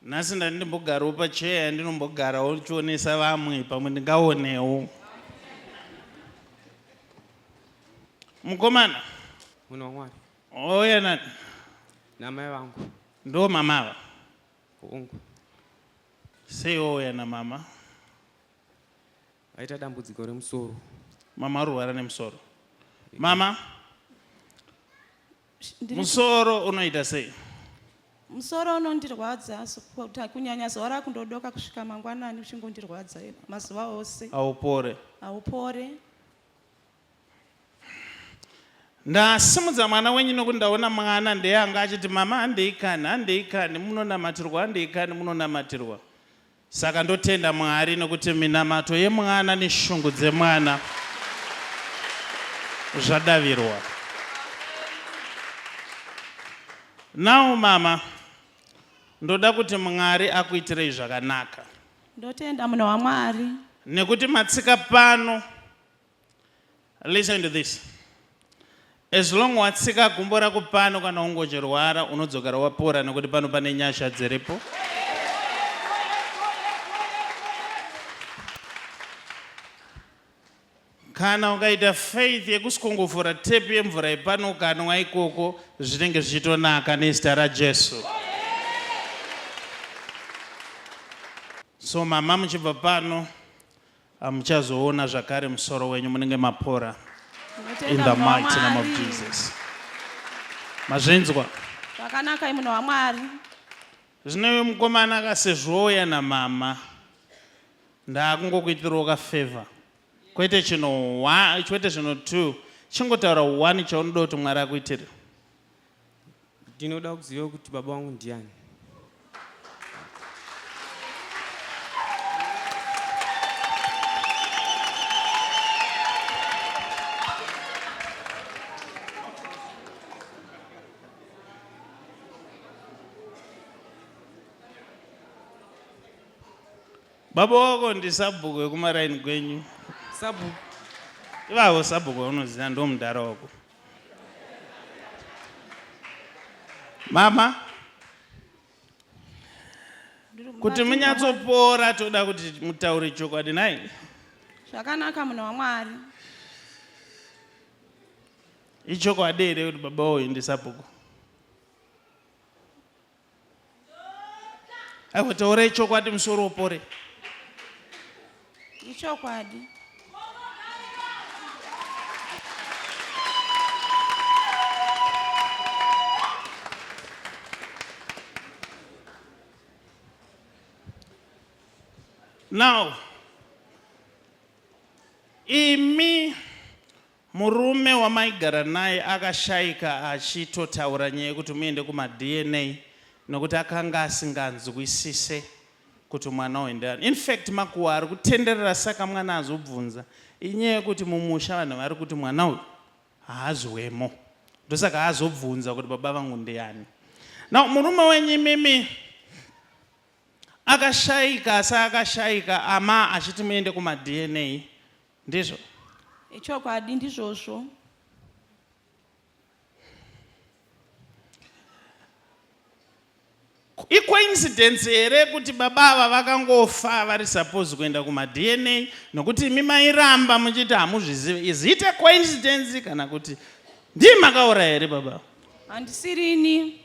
Nhasi ndandinombogarawo pacheya ndinombogarawo ndichionesa vamwe pamwe ndingaonewo. Mukomana Munhu waMwari. oya nani? Namai vangu. Ndo mamava? Kuungu. Sei oya namama? Aita dambudziko remusoro. Mama arwara nemusoro. Mama, musoro unoita sei? Musoro unondirwadza kunyanya zuva rakundodoka kusvika mangwanani uchingondirwadza mazuva ose. Haupore? Haupore. Ndasimudza mwana wenyu nokuti ndaona mwana ndeyanga achiti mama handeikani munonamatirwa handeikani munonamatirwa. Saka ndotenda Mwari nokuti minamato yemwana neshungu dzemwana zvadavirwa. Now mama, ndoda kuti Mwari akuitirei zvakanaka. Ndotenda munhu waMwari. Nekuti matsika pano, listen to this. As long watsika gumbo rako pano kana ungocherwara unodzokera wapora nekuti pano pane nyasha dziripo. Kana ukaita faith yekusingofura tepi yemvura ipano ukanwa ikoko zvinenge zvichitonaka nezita raJesu. So mama muchibva pano hamuchazoona zvakare musoro wenyu munenge mapora. In the mighty name of Jesus. Mazvinzwa? Zvakanaka munhu waMwari. Zvino mukomana akasezvoya namama ndakungokuitirawo kafavor. Kwete chino 1, kwete chino 2, chingotaura 1 chaunoda kuti Mwari akuitire. Ndinoda kuziva kuti baba vangu ndiani. Baba wako ndisabhuku wekumaraini kwenyu. Sabhuku. Ivavo sabhuku waunoziva ndo mudhara wako. Mama, kuti munyatsopora toda kuti mutaure chokwadi nai. Zvakanaka munhu waMwari. Ichokwadi here kuti baba woyu ndisabhuku? Akutaurai chokwadi musoro upore. Ichokwadi. Now, imi murume wamaigara naye akashaika achitotaura nyaya yekuti muende kumaDNA nokuti akanga asinganzwisise kuti mwana uyu ndani. In fact makuwa ari kutenderera saka mwana azobvunza inyaya yekuti mumusha vanhu vari kuti mwana uyu haazowemo. Ndosaka azobvunza kuti baba vangu ndiani. Now murume wenyu mimi akashaika saakashaika ama achiti muende kumaDNA ndizvo? Ichokwadi ndizvozvo. Coincidence here kuti baba ava vakangofa vari suppose kuenda kumaDNA nokuti imi mairamba muchiti hamuzvizivi. Is it a coincidence kana kuti ndii makaura here baba? Handisirini.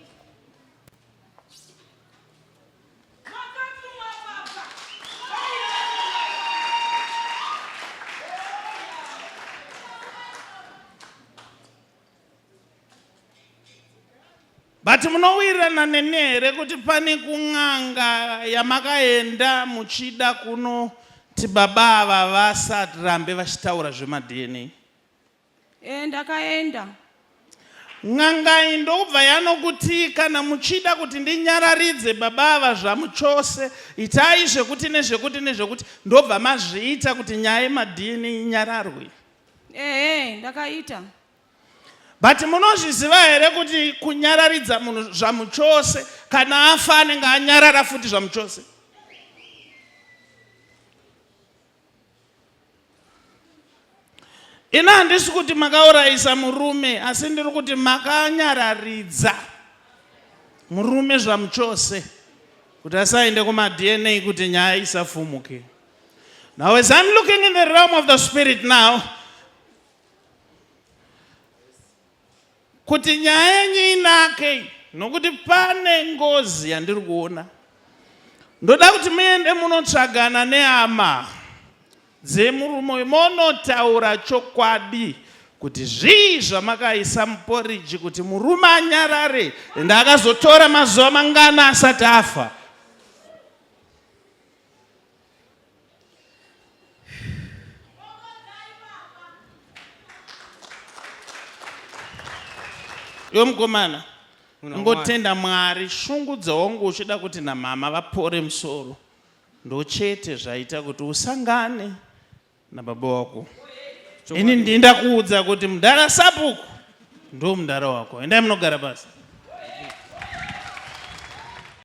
But munowirirana neni here kuti pane kun'anga yamakaenda muchida kunoti baba ava vasarambe vachitaura zvemaDNA? Ndakaenda. N'anga iyi ndobva yanokuti kana muchida kuti ndinyararidze baba ava zvamuchose itai zvekuti nezvekuti nezvekuti ndobva mazviita kuti nyaya yemaDNA inyararwe. Ndakaita. But munozviziva here kuti kunyararidza munhu zvamuchose kana afa anenge anyarara futi zvamuchose? Ina handisi kuti makaurayisa murume asi ndiri kuti makanyararidza murume zvamuchose. kuti asaende kuma-DNA kuti nyaya isafumuke. Now as I'm looking in the realm of the spirit now, kuti nyaya yenyu inake, nokuti pane ngozi yandiri kuona. Ndoda kuti muende munotsvagana neama dzemurume munotaura chokwadi kuti zvii zvamakaisa muporiji kuti murume anyarare ende akazotora mazuva mangana asati afa. Yo mukomana, ngotenda Mwari, shungudza wangu uchida kuti namama vapore musoro. Ndochete zvaita kuti usangane nababa wako. Ini ndinda kuudza kuti mudhara Sapuku ndo mudhara wako. Endai munogara basi.